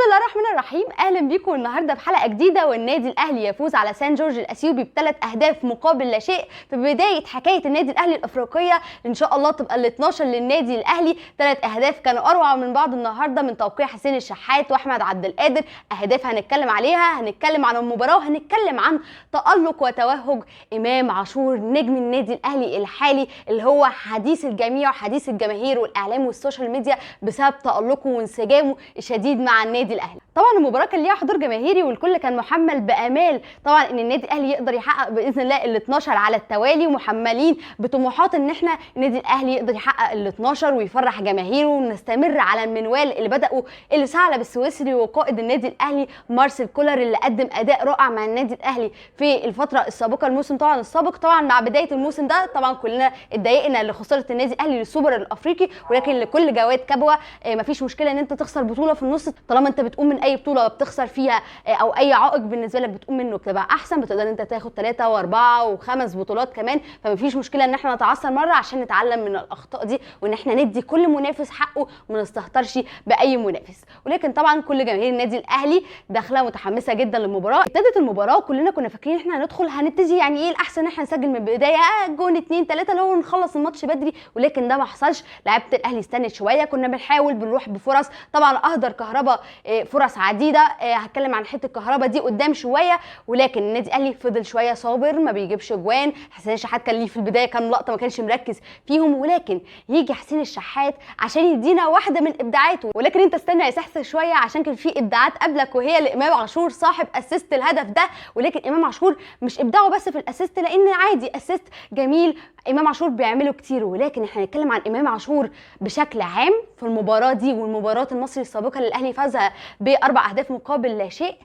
الله الرحمن الرحيم. اهلا بيكم النهارده بحلقه جديده، والنادي الاهلي يفوز على سان جورج الاثيوبي ب3 اهداف مقابل لا شيء في بدايه حكايه النادي الاهلي الافريقيه، ان شاء الله تبقى ال12 للنادي الاهلي. 3 اهداف كانوا اروع من بعض النهارده من توقيع حسين الشحات واحمد عبد القادر. اهداف هنتكلم عليها، هنتكلم عن المباراه، وهنتكلم عن تالق وتوهج امام عاشور نجم النادي الاهلي الحالي اللي هو حديث الجميع وحديث الجماهير والاعلام والسوشيال ميديا بسبب تالقه وانسجامه الشديد مع النادي الاهلي. طبعا المباراه كان ليها حضور جماهيري والكل كان محمل بامال طبعا ان النادي الاهلي يقدر يحقق باذن الله ال12 على التوالي، ومحملين بطموحات ان احنا النادي الاهلي يقدر يحقق ال12 ويفرح جماهيره، ونستمر على المنوال اللي بداوا ثعلب السويسري وقائد النادي الاهلي مارسيل كولر اللي قدم اداء رائع مع النادي الاهلي في الفتره السابقه، الموسم طبعا السابق. طبعا مع بدايه الموسم ده طبعا كلنا اتضايقنا لخساره النادي الاهلي للسوبر الافريقي، ولكن لكل جواد كبوه مفيش مشكله ان انت تخسر بطوله في النص طالما انت بتقوم من اي بطوله بتخسر فيها او اي عائق بالنسبه لك بتقوم منه بتبقى احسن، بتقدر انت تاخد 3 و4 و5 بطولات كمان. فمفيش مشكله ان احنا نتعثر مره عشان نتعلم من الاخطاء دي، وان احنا ندي كل منافس حقه وما نستهترش باي منافس. ولكن طبعا كل جماهير النادي الاهلي داخله متحمسه جدا للمباراه. ابتدت المباراه كلنا كنا فاكرين احنا هندخل هنبتدي يعني ايه الاحسن ان احنا نسجل من البدايه جون 2 3 لو نخلص الماتش بدري، ولكن ده ما حصلش. لعيبه الاهلي استنت شويه، كنا بنحاول بنروح بفرص، طبعا اهدر كهربا فرص عديده، هتكلم عن حته الكهرباء دي قدام شويه، ولكن النادي الاهلي فضل شويه صابر ما بيجيبش اجوان. حسين الشحات كان ليه في البدايه كان لقطه ما كانش مركز فيهم، ولكن يجي حسين الشحات عشان يدينا واحده من ابداعاته. ولكن انت استنى يا سحس شويه عشان كان في ابداعات قبلك، وهي لامام عاشور صاحب اسيست الهدف ده. ولكن امام عاشور مش ابداعه بس في الاسيست، لان عادي اسيست جميل امام عاشور بيعمله كتير، ولكن احنا هنتكلم عن امام عاشور بشكل عام في المباراه دي والمباراه المصري السابقه اللي الاهلي فازها ب4 اهداف مقابل لا شيء.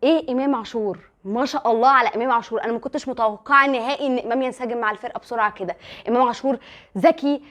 ايه امام عاشور، ما شاء الله على امام عاشور. انا ما كنتش متوقعه نهائي ان امام ينسجم مع الفرقه بسرعه كده. امام عاشور ذكي،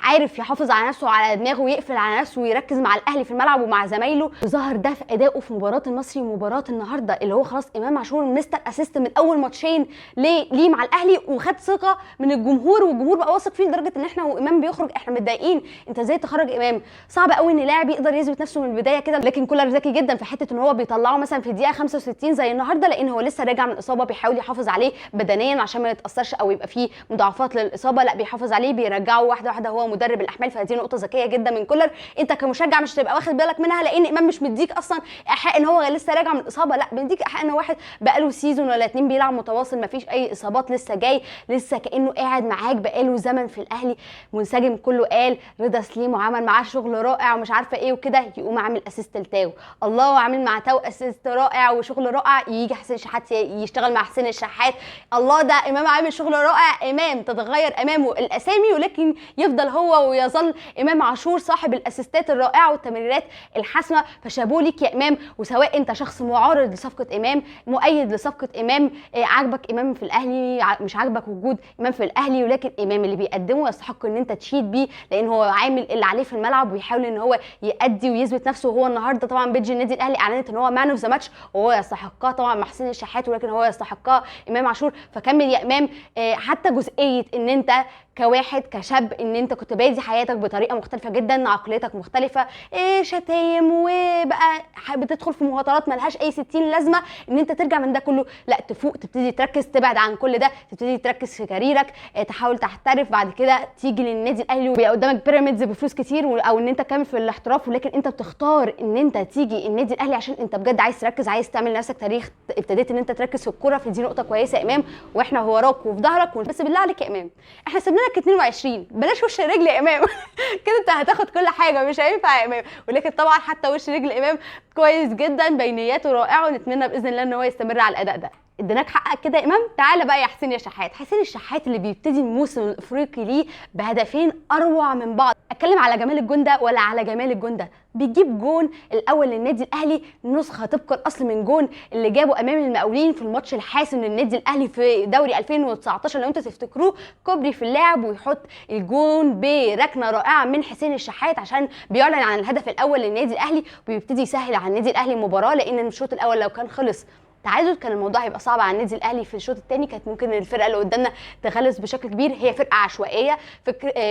عارف يحافظ على نفسه وعلى دماغه ويقفل على نفسه ويركز مع الاهلي في الملعب ومع زمايله. ظهر ده في ادائه في مباراه المصري ومباراه النهارده اللي هو خلاص امام عاشور مستر اسيست من اول ماتشين ليه مع الاهلي، وخد ثقه من الجمهور، والجمهور بقى واثق فيه لدرجه ان احنا وامام بيخرج احنا متضايقين. انت ازاي تخرج امام؟ صعب قوي ان لاعب يقدر يثبت نفسه من البدايه كده. لكن كولر ذكي جدا في حته ان هو بيطلعه مثلا في الدقيقه 65 زي النهارده، لان هو لسه راجع من اصابه، بيحاول يحافظ عليه بدنيا عشان ما يتاثرش او يبقى فيه مضاعفات للاصابه، لا بيحافظ عليه بيرجعه واحده واحده. هو مدرب الاحمال، فدي نقطه ذكيه جدا من كولر. انت كمشجع مش تبقى واخد بالك منها، لان امام مش مديك اصلا ايحاء ان هو لسه راجع من اصابه، لا بيديك ايحاء ان واحد بقاله سيزون ولا 2 بيلعب متواصل، ما فيش اي اصابات، لسه جاي، لسه كانه قاعد معاك بقاله زمن في الاهلي، منسجم. كله قال رضا سليم وعمل معاه شغل رائع ومش عارفه ايه وكده، يقوم عامل اسيست لتاو، الله عامل مع تاو اسيست رائع وشغل رائع، يجي حسين الشحات يشتغل مع حسين الشحات، الله ده امام عامل شغل رائع. امام تتغير امامه الاسامي ولكن يفضل هو ويظل امام عاشور صاحب الاسيستات الرائعه والتمريرات الحاسمه. فشابوه ليك يا امام. وسواء انت شخص معارض لصفقه امام، مؤيد لصفقه امام، عاجبك امام في الاهلي، مش عاجبك وجود امام في الاهلي، ولكن امام اللي بيقدمه يستحق ان انت تشيد بيه، لان هو عامل اللي عليه في الملعب وبيحاول ان هو يأدي ويثبت نفسه. وهو النهارده طبعا بيجي النادي الاهلي اعلنت ان هو مان اوف ذا ماتش، وهو يستحقها طبعا مع حسين الشحات، ولكن هو يستحقها امام عاشور. فكمل يا امام. حتى جزئيه ان انت كواحد كشاب ان انت كنت بادي حياتك بطريقه مختلفه جدا، عقليتك مختلفه، شتايم وبقى بتدخل في مهاترات ملهاش اي 60 لازمه، ان انت ترجع من ده كله، لا تفوق، تبتدي تركز، تبعد عن كل ده، تبتدي تركز في كاريرك، تحاول تحترف، بعد كده تيجي للنادي الاهلي ويبقى قدامك بيراميدز بفلوس كتير، او ان انت تكمل في الاحتراف، ولكن انت بتختار ان انت تيجي النادي الاهلي عشان انت بجد عايز تركز، عايز تعمل لنفسك تاريخ، ابتديت ان انت تركز في الكوره. في دي نقطه كويسه يا امام، واحنا وراك وفي ظهرك. بس بالله عليك يا امام، احنا سيبنا لك 22، بلاش وش رجل يا امام كده انت هتاخد كل حاجه، مش هينفع يا امام. ولكن طبعا حتى وش رجل امام كويس جدا، بينياته رائعه، ونتمنى باذن الله ان هو يستمر على الاداء ده. اديناك حقك كده يا امام. تعالى بقى يا حسين يا شحات. حسين الشحات اللي بيبتدي الموسم الافريقي ليه بهدفين اروع من بعض. اتكلم على جمال الجون ده ولا على جمال الجون ده؟ بيجيب جون الاول للنادي الاهلي نسخه طبق الاصل من جون اللي جابه امام المقاولين في الماتش الحاسم للنادي الاهلي في دوري 2019 لو انتوا تفتكروه، كوبري في اللعب ويحط الجون بركنه رائعه من حسين الشحات عشان بيعلن عن الهدف الاول للنادي الاهلي، وبيبتدي يسهل على النادي الاهلي المباراه، لان الشوط الاول لو كان خلص تعادل كان الموضوع هيبقى صعب على النادي الاهلي في الشوط الثاني، كانت ممكن الفرقه اللي قدامنا تغلس بشكل كبير. هي فرقه عشوائيه،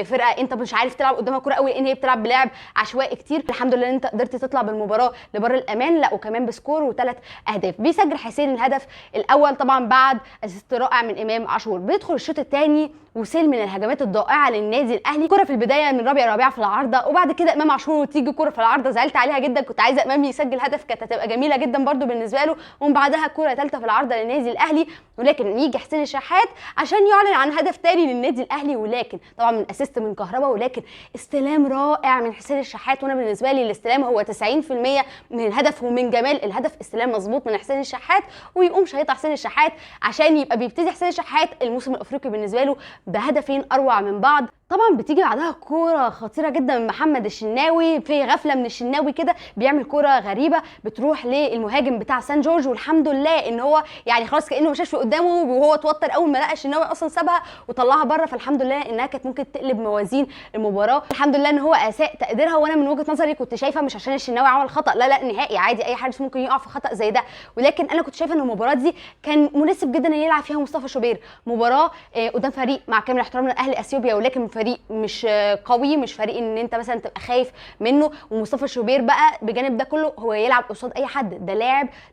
فرقه انت مش عارف تلعب قدامها كوره قوي، لان هي بتلعب بلعب عشوائي كتير. الحمد لله ان انت قدرت تطلع بالمباراه لبر الامان، لا وكمان بسكور و3 اهداف. بيسجل حسين الهدف الاول طبعا بعد اسيست رائع من امام عاشور. بيدخل الشوط الثاني وسيل من الهجمات الضائعه للنادي الاهلي. كره في البدايه من ربيعه في العارضه، وبعد كده امام عاشور وتيجي كره في العارضه زعلت عليها جدا، كنت عايزه امام يسجل هدف، كانت هتبقى جميله جدا برده بالنسبه له. ومن بعدها كره ثالثه في العارضه للنادي الاهلي، ولكن يجي حسين الشحات عشان يعلن عن هدف ثاني للنادي الاهلي، ولكن طبعا من اسيست من كهربا، ولكن استلام رائع من حسين الشحات. وانا بالنسبه لي الاستلام هو 90% من الهدف، ومن جمال الهدف استلام مظبوط من حسين الشحات، ويقوم شايط حسين الشحات عشان يبقى بيبتدي حسين الشحات الموسم الافريقي بالنسبه له بهدفين اروع من بعض. طبعا بتيجي بعدها كوره خطيره جدا من محمد الشناوي، في غفله من الشناوي كده بيعمل كوره غريبه بتروح للمهاجم بتاع سان جورج، والحمد لله ان هو يعني خلاص كانه ما شافش قدامه، وهو اتوتر اول ما لقى الشناوي اصلا سابها وطلعها بره. فالحمد لله انها كانت ممكن تقلب موازين المباراه. الحمد لله ان هو اساء تقديرها، وانا من وجهه نظري كنت شايفه مش عشان الشناوي عمل خطا، لا نهائي، عادي اي حارس ممكن يقع في خطا زي ده، ولكن انا كنت شايفه ان المباراه دي كان مناسب جدا ان يلعب فيها مصطفى شوبير. مباراه قدام فريق مع كامل احترامنا الاهلي اثيوبيا، ولكن فريق مش قوي، مش فريق ان انت مثلا تبقى خايف منه. ومصطفى شوبير بقى بجانب ده كله هو يلعب قصاد اي حد، ده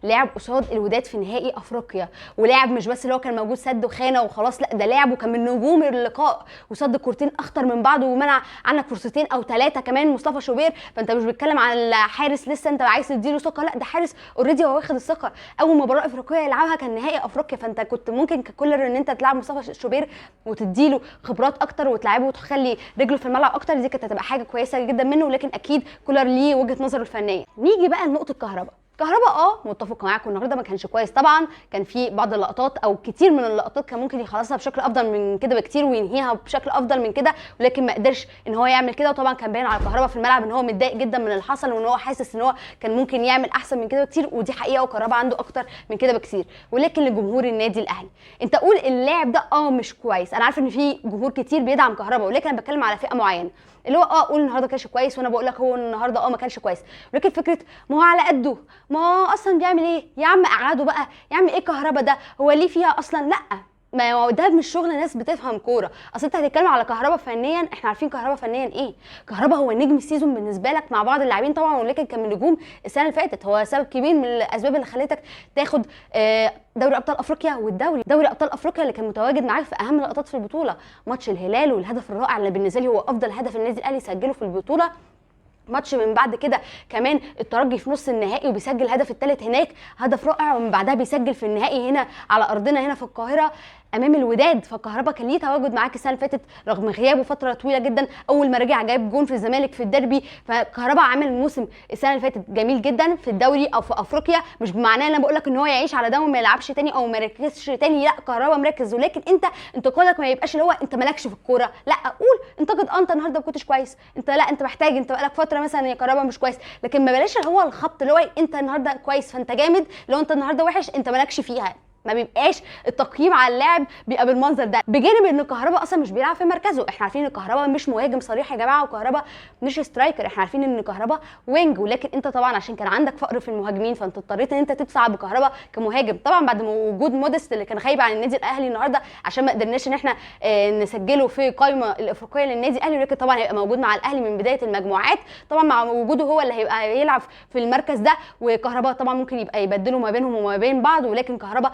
لاعب قصاد الوداد في نهائي افريقيا، ولاعب مش بس اللي هو كان موجود سد وخانه وخلاص، لا ده لاعب وكان من نجوم اللقاء، وصد كورتين اخطر من بعض، ومنع عنك فرصتين او 3 كمان مصطفى شوبير. فانت مش بتتكلم عن حارس لسه انت عايز تديله ثقه، لا ده حارس اوريدي هو واخد الثقه. اول مباراه افريقيه يلعبها كان نهائي افريقيا، فانت كنت ممكن ككولر ان انت تلعب مصطفى شوبير وتديله خبرات اكتر وتلعبه وتخلي رجله في الملعب اكتر، دي كانت هتبقى حاجه كويسه جدا منه. ولكن اكيد كولر ليه وجهه نظره الفنيه. نيجي بقى لنقطه كهربا. متفق معاكم النهارده ما كانش كويس طبعا، كان في بعض اللقطات او كتير من اللقطات كان ممكن يخلصها بشكل افضل من كده بكتير وينهيها بشكل افضل من كده، ولكن ما قدرش ان هو يعمل كده. وطبعا كان باين على كهربا في الملعب ان هو متضايق جدا من اللي حصل، وان هو حاسس ان هو كان ممكن يعمل احسن من كده بكتير، ودي حقيقه، وكهربا عنده اكتر من كده بكتير. ولكن لجمهور النادي الاهلي انت قول اللاعب ده مش كويس، انا عارفه ان في جمهور كتير بيدعم كهربا، ولكن انا بتكلم على فئه معينه اللي هو قول النهارده كانش كويس، وانا بقول لك هو النهارده ما كانش كويس، ولكن فكره ما هو على قده، ما هو اصلا بيعمل ايه يا عم، قعدوا بقى يا عم، ايه كهربا ده هو ليه فيها اصلا؟ لا ما هو ده مش شغل ناس بتفهم كوره. اصل انت هتتكلم على كهربا فنيا، احنا عارفين كهربا فنيا ايه. كهربا هو نجم السيزون بالنسبه لك مع بعض اللاعبين طبعا، ولكن كان من نجوم السنه اللي فاتت، هو سبب كبير من الاسباب اللي خلتك تاخد دوري ابطال افريقيا، دوري ابطال افريقيا اللي كان متواجد معاك في اهم لقطات في البطوله، ماتش الهلال والهدف الرائع اللي بالنسبه لي هو افضل هدف النادي الاهلي سجله في البطوله. ماتش من بعد كده كمان الترجي في نص النهائي وبيسجل الهدف الثالث هناك، هدف رائع، ومن بعدها بيسجل في النهائي هنا على ارضنا هنا في القاهره امام الوداد. فكهربا كان ليه تواجد معاك السنه اللي فاتت رغم غيابه فتره طويله جدا، اول ما رجع جايب جون في الزمالك في الديربي. فكهربا عامل موسم السنه اللي فاتت جميل جدا في الدوري او في افريقيا، مش بمعناه ان انا بقول لك ان هو يعيش على ده وما يلعبش تاني او ما يركزش تاني، لا كهربا مركز، ولكن انت انتقادك ما يبقاش اللي هو انت مالكش في الكوره، لا قول انتقد انت النهارده ما كنتش كويس، انت لا انت محتاج، انت بقالك فتره مثلا يا كهربا مش كويس، لكن ما بلاش اللي هو الخط اللي هو انت النهارده كويس فانت جامد، لو انت النهارده وحش انت مالكش فيها. ما بيبقاش التقييم على اللاعب بيبقى بالمنظر ده، بجانب ان كهربا اصلا مش بيلعب في مركزه. احنا عارفين ان كهربا مش مهاجم صريح يا جماعه، وكهربا مش سترايكر، احنا عارفين ان كهربا وينج، ولكن انت طبعا عشان كان عندك فقر في المهاجمين فانت اضطريت ان انت تدفع بكهربا كمهاجم، طبعا بعد وجود موديست اللي كان غايب عن النادي الاهلي النهارده عشان ما قدرناش ان احنا نسجله في القائمه الافريقيه للنادي الاهلي، ولكن طبعا هيبقى موجود مع الاهلي من بدايه المجموعات، طبعا مع وجوده هو اللي هيبقى يلعب في المركز ده، وكهربا طبعا ممكن يبقى يبدلوا ما بينهم وما بين بعض، ولكن كهربا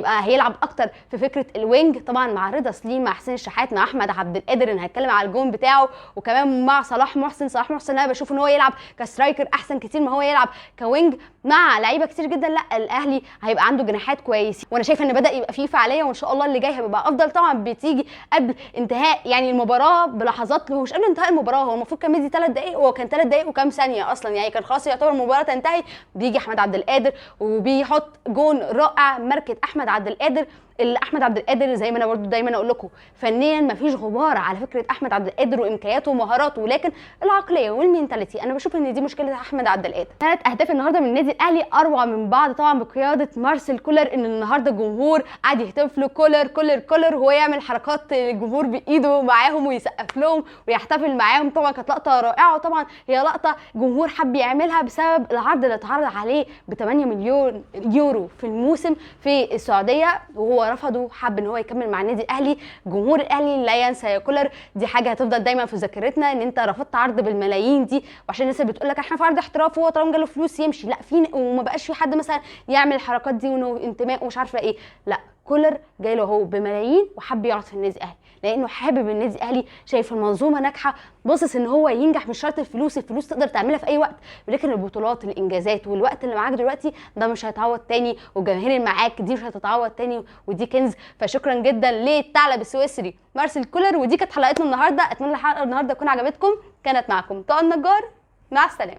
هيلعب اكتر في فكره الوينج، طبعا مع رضا سليم، مع حسين الشحات، مع احمد عبد القادر، ان هنتكلم على الجون بتاعه، وكمان مع صلاح محسن انا بشوف ان هو يلعب كسترايكر احسن كتير ما هو يلعب كوينج، مع لعيبه كتير جدا. لا الاهلي هيبقى عنده جناحات كويسين، وانا شايفه ان بدا يبقى فيه فعاليه، وان شاء الله اللي جاي هيبقى افضل. طبعا بتيجي قبل انتهاء يعني المباراه بلحظات، مش قبل انتهاء المباراه، هو المفروض كان مدي 3 دقائق، هو كان 3 دقائق وكام ثانيه اصلا، يعني كان خلاص يعتبر المباراه تنتهي، بيجي احمد عبد القادر وبيحط جون رائع، ماركه احمد عبد القادر اللي احمد عبد القادر زي ما انا برضو دايما اقول لكم فنيا مفيش غبار على فكره احمد عبد القادر وامكانياته ومهاراته، ولكن العقليه والمينتاليتي انا بشوف ان دي مشكله احمد عبد القادر. 3 اهداف النهارده من النادي الاهلي اروع من بعض طبعا بقياده مارسيل كولر، ان النهارده الجمهور قاعد يهتف له كولر كولر كولر، وهو يعمل حركات الجمهور بايده معاهم ويسقف لهم ويحتفل معاهم. طبعا كانت لقطه رائعه، وطبعا هي لقطه جمهور حب يعملها بسبب العرض اللي اتعرض عليه ب 8 مليون يورو في الموسم في السعوديه، وهو رفضه، حب ان هو يكمل مع النادي الاهلي. جمهور الاهلي لا ينسى يا كولر، دي حاجه هتفضل دايما في ذاكرتنا، ان انت رفضت عرض بالملايين دي. وعشان الناس اللي بتقول لك احنا في عرض احتراف وهو طالما جاله فلوس يمشي، لا، في وما بقاش في حد مثلا يعمل الحركات دي وانه انتماء ومش عارفه ايه، لا، كولر جاي له هو بملايين وحب يقعد في النادي الاهلي لانه حابب النادي الاهلي، شايف المنظومه ناجحه، باصص ان هو ينجح. مش شرط الفلوس، الفلوس تقدر تعملها في اي وقت، ولكن البطولات الانجازات والوقت اللي معاك دلوقتي ده مش هيتعوض تاني، والجماهير اللي معاك دي مش هتتعوض تاني، ودي كنز. فشكرا جدا للثعلب السويسري مارسيل كولر. ودي كانت حلقتنا النهارده، اتمنى الحلقه النهارده تكون عجبتكم. كانت معكم طه النجار، مع السلامه.